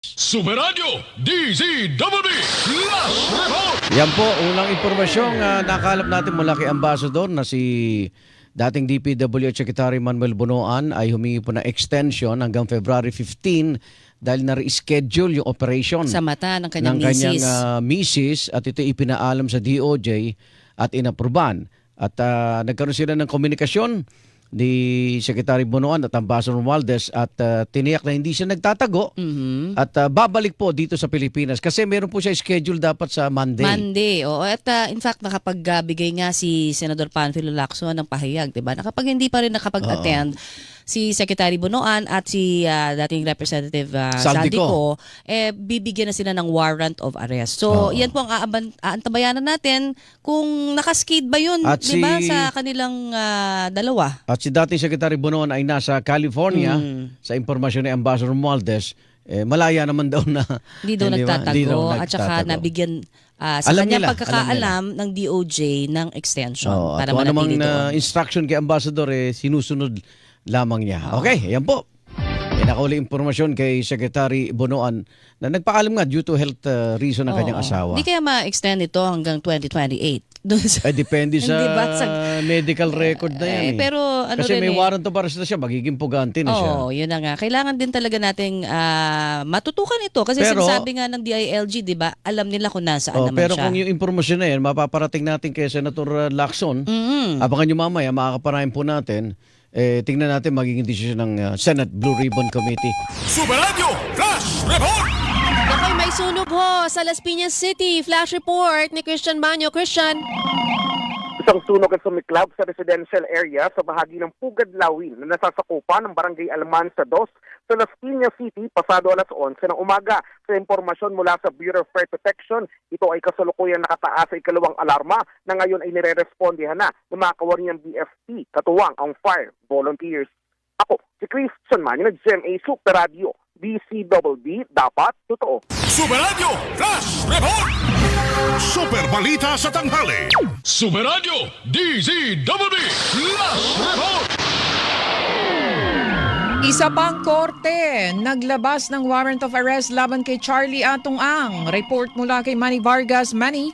Superradyo DZWB Last Report! Yan po, unang impormasyong nakalap natin mula kay Ambassador na si dating DPWH Secretary Manuel Bunoan ay humingi po ng extension hanggang February 15 dahil na-reschedule yung operation Sa mata ng kanyang misis. misis at ito ipinaalam sa DOJ at inapruban. At nagkaroon sila ng komunikasyon ni Secretary Bunoan at Ambassador Romualdez at tiniyak na hindi siya nagtatago at babalik po dito sa Pilipinas kasi meron po siya schedule dapat sa Monday. Monday, oo. At in fact, nakapagbigay nga si Senador Panfilo Lacson ng pahayag, diba? Hindi pa rin nakapag-attend si Secretary Bunoan at si dating Representative Saldico, bibigyan na sila ng warrant of arrest. So, yan po ang aantabayanan natin kung nakaskid ba yun, At diba, si- sa kanilang dalawa. At si dating Secretary Bunoan ay nasa California sa impormasyon ni Ambassador Romualdez. Malaya naman daw na Hindi daw Hindi ba? Hindi daw nagtatago at saka nagtatago. nabigyan sa Alam kanyang nila, pagkakaalam ng DOJ ng extension Oo, at para kung anumang manatili doon. instruction kay Ambassador, sinusunod lamang niya. Okay, yan po. Nakauli impormasyon kay Secretary Bunoan na nagpaalam nga due to health reason ng kanyang asawa. Hindi kaya ma-extend ito hanggang 2028. Doon sa, Depende sa Hindi ba? medical record na yan. pero ano Kasi rin may warrant of arrest na siya, magiging pugante na siya. Oo, yun na nga. Kailangan din talaga nating matutukan ito. Kasi Pero- sinasabi nga ng DILG, di ba, alam nila kung nasaan naman Pero siya. kung yung impormasyon na yan, mapaparating natin kay Senator Lacson, abangan nyo mamaya, makakaparayan po natin, tingnan natin magiging desisyon ng Senate Blue Ribbon Committee. Superradyo Flash Report! Ako'y may sunog ho sa Las Piñas City. Flash report ni Christian Banyo. Christian. Isang sunog ang sumiklab sa residential area sa bahagi ng Pugad Lawin na nasasakupan ng Barangay Alman sa Dos sa Las Piñas City pasado alas 11 ng umaga. Sa impormasyon mula sa Bureau of Fire Protection, ito ay kasalukuyang nakataas sa ikalawang alarma na ngayon ay nire-respondihan na ng mga kawariyang BFP, katuwang ang fire volunteers. Ako, si Christian Manyo, nag-GMA Super Radio, DCWB, dapat totoo. Superradyo Flash Report! Super balita sa tanghali! Superradyo DZWB Last Report! Isa pang korte, naglabas ng warrant of arrest laban kay Charlie Atong Ang. Report mula kay Manny Vargas. Manny?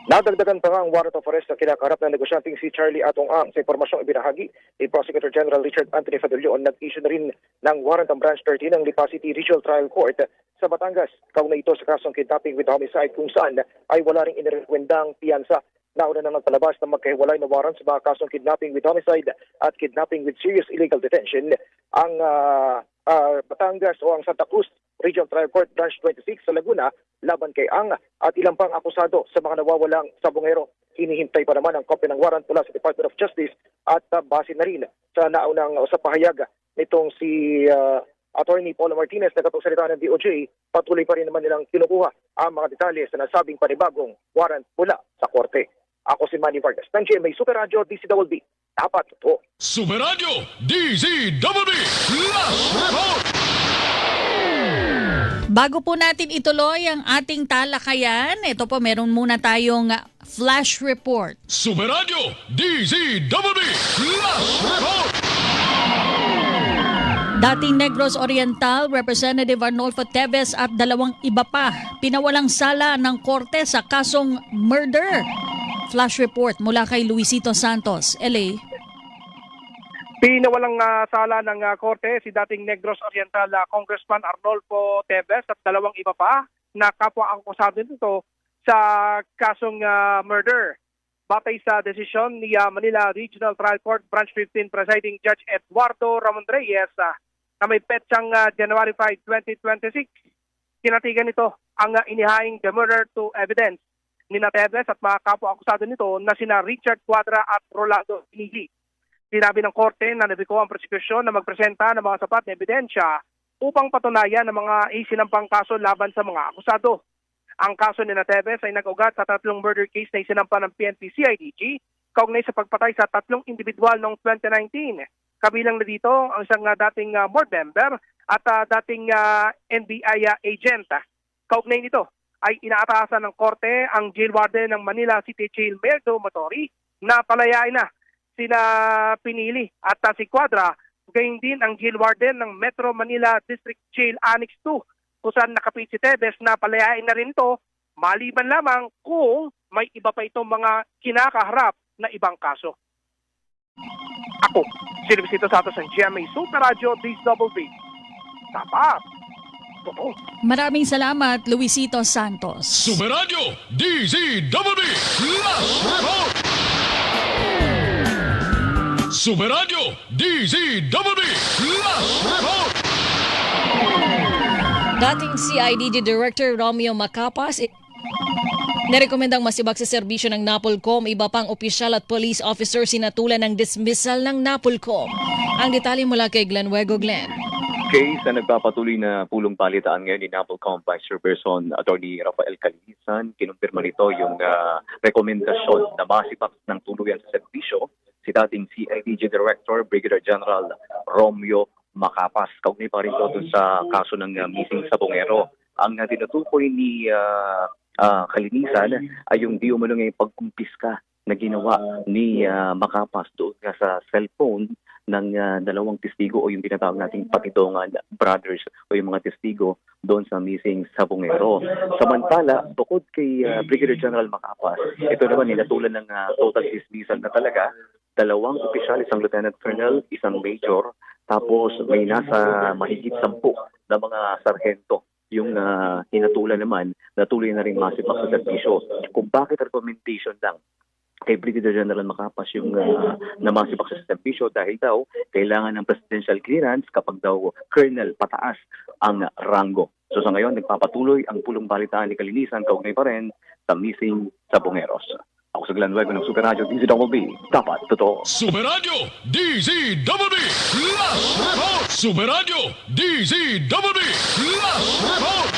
Nadagdagan pa nga ang warrant of arrest na kinakaharap ng negosyanteng si Charlie Atong Ang. Sa impormasyong ibinahagi ni Prosecutor General Richard Anthony Fadulyon, nag-issue na rin ng warrant ang Branch 13 ng Lipa City Regional Trial Court sa Batangas. Kauna ito sa kasong kidnapping with homicide kung saan ay wala ring inirekwendang piyansa. Nauna na nagpalabas ng magkahiwalay na warrant sa mga kasong kidnapping with homicide at kidnapping with serious illegal detention. Ang Batangas o ang Santa Cruz Regional Trial Court Branch 26 sa Laguna laban kay Ang at ilang pang akusado sa mga nawawalang sabongero. Hinihintay pa naman ang kopya ng warrant mula sa Department of Justice at base na rin sa naunang sa pahayag nitong si Attorney Paula Martinez na katungsalita ng DOJ. Patuloy pa rin naman nilang kinukuha ang mga detalye sa nasabing panibagong warrant mula sa korte. Ako si Manny Vargas ng GMA Super Radio DCWB. Dapat totoo. Superradyo DZWB Last Report! Bago po natin ituloy ang ating talakayan, ito po meron muna tayong flash report. Superradyo DZWB Last Report! Dating Negros Oriental, Representative Arnolfo Teves at dalawang iba pa pinawalang sala ng korte sa kasong murder. Flash report mula kay Luisito Santos, LA. Pinawalang sala ng korte si dating Negros Oriental Congressman Arnolfo Teves at dalawang iba pa na kapwa-akusado nito sa kasong murder. Batay sa desisyon ni Manila Regional Trial Court Branch 15 Presiding Judge Eduardo Ramon Reyes na may petsang January 5, 2026, kinatigan nito ang inihaing the murder to evidence ni Teves at mga kapwa-akusado nito na sina Richard Cuadra at Rolando Inigi. Sinabi ng korte na nabiko ang prosekusyon na magpresenta ng mga sapat na ebidensya upang patunayan ang mga isinampang kaso laban sa mga akusado. Ang kaso ni Teves ay nag-ugat sa 3 murder case na isinampa ng PNP-CIDG kaugnay sa pagpatay sa 3 individual noong 2019. Kabilang na dito ang isang dating board member at dating NBI agent. Kaugnay nito ay inaatasan ng korte ang jail warden ng Manila City Jail Meldo Motori na palayain na sina Pinili at si Cuadra, gayon din ang jail warden ng Metro Manila District Jail Annex 2 kung saan nakapit si Tevez na palayain na rin to, maliban lamang kung may iba pa itong mga kinakaharap na ibang kaso. Ako, si Luisito Santos ng GMA Super Radio DZBB. Tapat. Totoo. Maraming salamat, Luisito Santos. Super Radio DZBB Flash Report! Super Radio DZBB Flash Report! Dating CIDG Director Romeo Macapas, narekomendang masibak sa serbisyo ng NAPOLCOM, iba pang opisyal at police officer sinatulan ng dismissal ng NAPOLCOM. Ang detalye mula kay Glenn Huego. Glenn. Case na nagpapatuloy na pulong palitaan ngayon ni NAPOLCOM Vice Chairperson Attorney Rafael Calinisan. Kinumpirma nito yung rekomendasyon na masibak ng tuluyan sa serbisyo si dating CIDG Director Brigadier General Romeo Macapas. Kaugnay pa rin ito dun sa kaso ng missing Sabongero. Ang tinutukoy ni Kalinisan ay yung di umano ngayong pagkumpiska na ginawa ni Macapas doon nga sa cellphone ng dalawang testigo o yung tinatawag nating Patitongan brothers o yung mga testigo doon sa missing Sabongero. Samantala, bukod kay Brigadier General Macapas, ito naman ninatulan ng total dismissal na talaga. Dalawang opisyal, isang lieutenant colonel, isang major, tapos may nasa mahigit 10 na mga sarhento. Yung hinatulan naman, natuloy na rin masibak sa serbisyo. Kung bakit recommendation lang kay Brigadier General Macapas yung namasibak sa serbisyo dahil daw kailangan ng presidential clearance kapag daw colonel pataas ang rango. So sa ngayon, nagpapatuloy ang pulong balitaan ni Kalinisan kaugnay pa rin sa missing Sabongeros. Ako sa Glenn Huego ng Super Radio DZBB. Dapat totoo. Super Radio DZBB Flash Report! Super Radio DZBB Flash Report!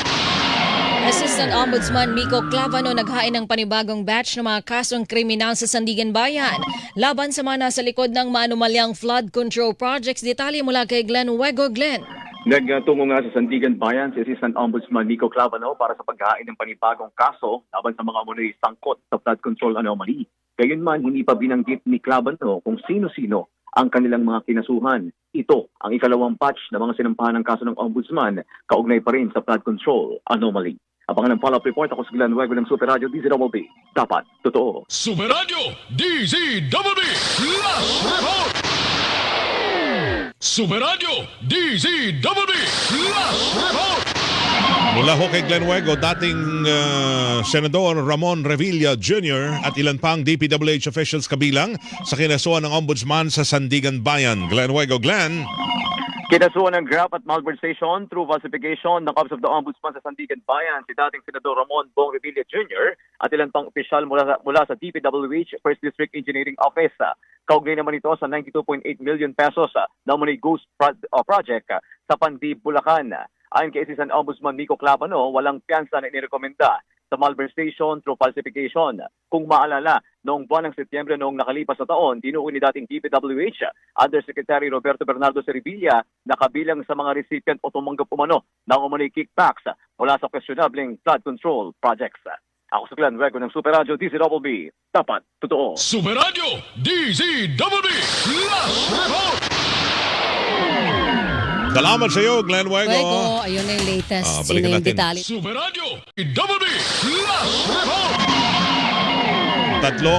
Assistant Ombudsman Miko Clavano naghain ng panibagong batch ng mga kasong kriminal sa Sandigan Bayan laban sa mga nasa likod ng maanumalyang flood control projects. Detalye mula kay Glenn Huego. Glenn. Nagtungo nga sa Sandigan Bayan si Assistant Ombudsman Miko Clavano para sa paghain ng panibagong kaso laban sa mga umunoy sangkot sa flood control anomaly. Gayunman, hindi pa binanggit ni Clavano kung sino-sino ang kanilang mga kinasuhan. Ito ang ikalawang batch na mga sinampahan ng kaso ng Ombudsman kaugnay pa rin sa flood control anomaly. Abangan ang follow-up report. Ako sa Glenn Huego ng Super Radio DZBB. Dapat totoo. Super Radio DZBB Flash Report! Super Radio DZBB Flash Report! Mula ho kay Glenn Huego, dating Senador Ramon Revilla Jr. at ilan pang DPWH officials kabilang sa kinasuhan ng Ombudsman sa Sandigan Bayan. Glenn Huego. Glenn. Kinasuhan ng graft at malversation through falsification ng Office of the Ombudsman sa Sandigan Bayan si dating Senador Ramon Bong Revilla Jr. at ilan pang opisyal mula sa DPWH First District Engineering Office. Kaugnay naman ito sa 92.8 million pesos na umunay ghost project sa Pandib, Bulacan. Ayon kay Assistant Ombudsman Miko Clavano, walang piyansa na inirekomenda sa malversation through falsification. Kung maalala, noong buwan ng Setyembre noong nakalipas na taon, dinuon ni dating DPWH Undersecretary Roberto Bernardo Cervilla na kabilang sa mga recipient o tumanggap umano ng umunay kickbacks mula sa questionableng flood control projects. Ako sa Glenn Huego ng Super Radio DZBB. Dapat totoo. Super Radio DZBB Flash Report! Salamat sa iyo, Glenn Huego. Huego, ayun na yung latest. Yun balikan na yung natin. detalye. Super Radio DZBB Flash Report! Tatlo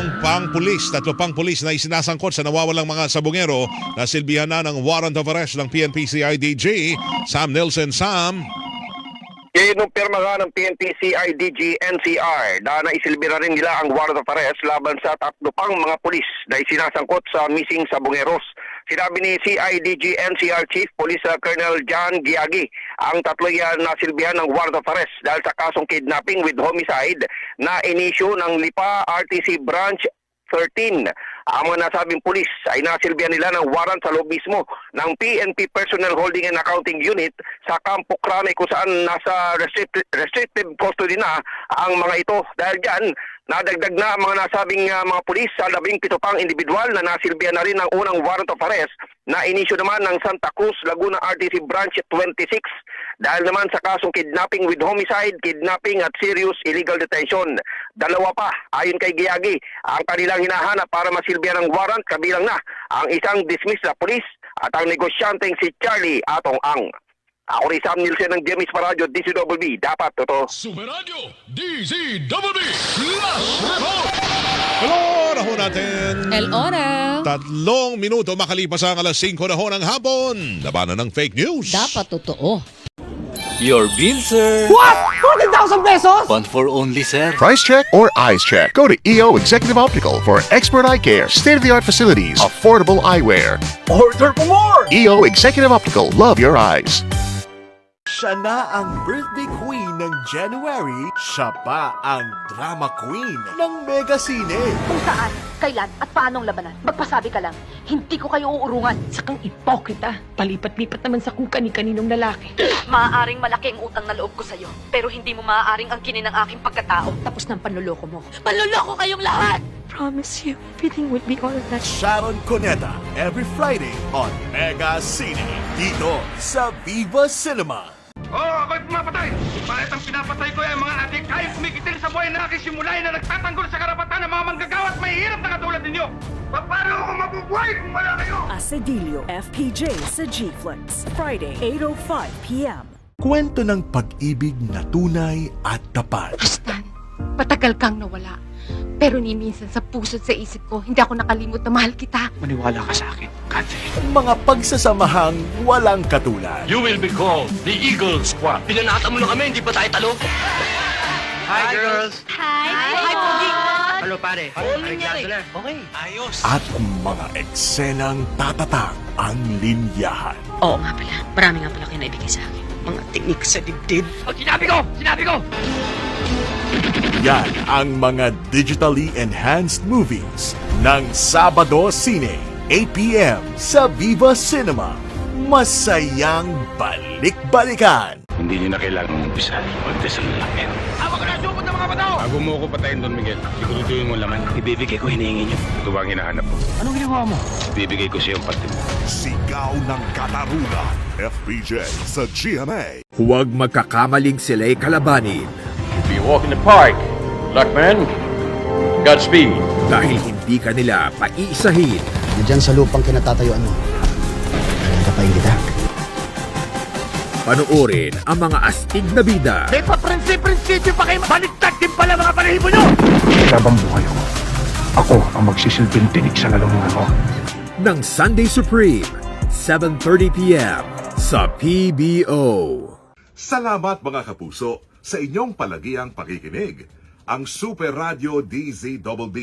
pang pulis na isinasangkot sa nawawalang mga sabongero na silbihan na ng warrant of arrest ng PNP CIDG. Sam Nelson. Sam. Kinumpirma nga ng PNP CIDG NCR na naisilbi na rin nila ang warrant of arrest laban sa 3 pang mga pulis na isinasangkot sa missing Sabongeros. Sinabi ni CIDG NCR Chief Police Colonel John Giagi, ang 3 yan nasilbihan ng warrant of arrest dahil sa kasong kidnapping with homicide na inisyu ng Lipa RTC Branch 13. Ang mga nasabing pulis ay nasilbihan nila ng warrant sa loob mismo ng PNP Personnel Holding and Accounting Unit sa Campo Crame kung saan nasa restrictive custody na ang mga ito. Dahil dyan, nadagdag na ang mga nasabing mga pulis sa 17 pang individual na nasilbihan na rin ng unang warrant of arrest na inisyu naman ng Santa Cruz, Laguna RTC Branch 26 dahil naman sa kasong kidnapping with homicide, kidnapping at serious illegal detention. 2 pa, ayon kay Giagi, ang kanilang hinahanap para masilbihan ng warrant, kabilang na ang isang dismissed na pulis at ang negosyanteng si Charlie Atong Ang. Ako rin Sam Nielsen ng GMA Radyo, DCWB. Dapat totoo. Super Radio DZWB Last Report. Hello, na ho natin. El Ora. 3 minuto makalipas ang alas 5 na ho ng hapon. Labanan ng fake news. Dapat totoo. Your bill, sir. What? 40,000 pesos? 1 for only, sir. Price check or eyes check? Go to EO Executive Optical for expert eye care, state-of-the-art facilities, affordable eyewear. Order for more! EO Executive Optical, love your eyes. Siya na ang birthday queen ng January, siya pa ang drama queen ng Megasine. Kung saan, kailan at paanong labanan, magpasabi ka lang, hindi ko kayo uurungan. Sakang ipokrita, palipat-lipat naman sa kung kani-kaninong lalaki. Maaaring malaki ang utang na loob ko sa'yo, pero hindi mo maaaring angkinin ang aking pagkatao. Tapos ng panluloko mo. Panluloko kayong lahat! Promise you, everything would be all right. Sharon Cuneta, every Friday on Megasine, dito sa Viva Cinema. Ako'y pumapatay! Bakit ang pinapatay ko ay mga adik kayang kumikitil sa buhay na aking simulay na nagtatanggol sa karapatan ng mga manggagawa at may hirap na katulad ninyo! Paano ako mabubuhay kung wala kayo? Asedilio, FPJ sa G-Flex. Friday, 8:05 p.m. Kwento ng pag-ibig na tunay at tapat. Stan, patagal kang nawala. Pero ni minsan sa puso't sa isip ko, hindi ako nakalimot na mahal kita. Maniwala ka sa akin, Catherine. Mga pagsasamahang walang katulad. You will be called the Eagle Squad. Pinanata mo lang kami, hindi pa tayo talo. Hi, girls! Hi, Pogi! Hello, pare. Okay. Ayos. At mga eksenang tatatang ang linyahan. Oo nga pala, marami nga pala kayo naibigay sa akin. Mga teknik sa dibdib. Sinabi ko! Sinabi ko! Yan ang mga digitally enhanced movies ng Sabado Cine, 8 p.m. sa Viva Cinema. Masayang balik-balikan. Hindi niyo na kailangang umpisa. Magdasal lang yan. Hawak na supot ng mga bato! Bago mo ko patayin, Don Miguel, siguraduhin mo laman. Ibibigay ko hinihingi niyo. Ito ba ang hinahanap mo? Anong ginawa mo? Ibibigay ko siya yung pati mo. Sigaw ng katarungan. FPJ sa GMA. Huwag magkakamaling sila'y kalabanin. If you walk in the park, Luckman, Godspeed. Dahil hindi ka nila paiisahin. Diyan sa lupang kinatatayuan mo. Nagkapain kita. Panoorin ang mga astig na bida. May pa-prinsipyo pa kayo. Baliktad din pala mga balahibo nyo! Habang buhay ko, ako ang magsisilbing tinig sa lalamunan mo. Ng Sunday Supreme, 7:30 p.m. sa PBO. Salamat mga kapuso sa inyong palagiang pakikinig. Ang Super Radio DZWB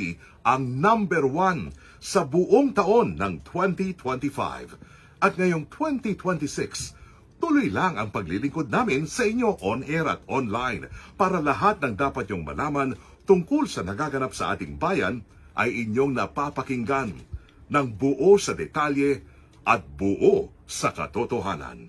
ang #1 sa buong taon ng 2025. At ngayong 2026, tuloy lang ang paglilingkod namin sa inyo on-air at online para lahat ng dapat nyong malaman tungkol sa nagaganap sa ating bayan ay inyong napapakinggan ng buo sa detalye at buo sa katotohanan.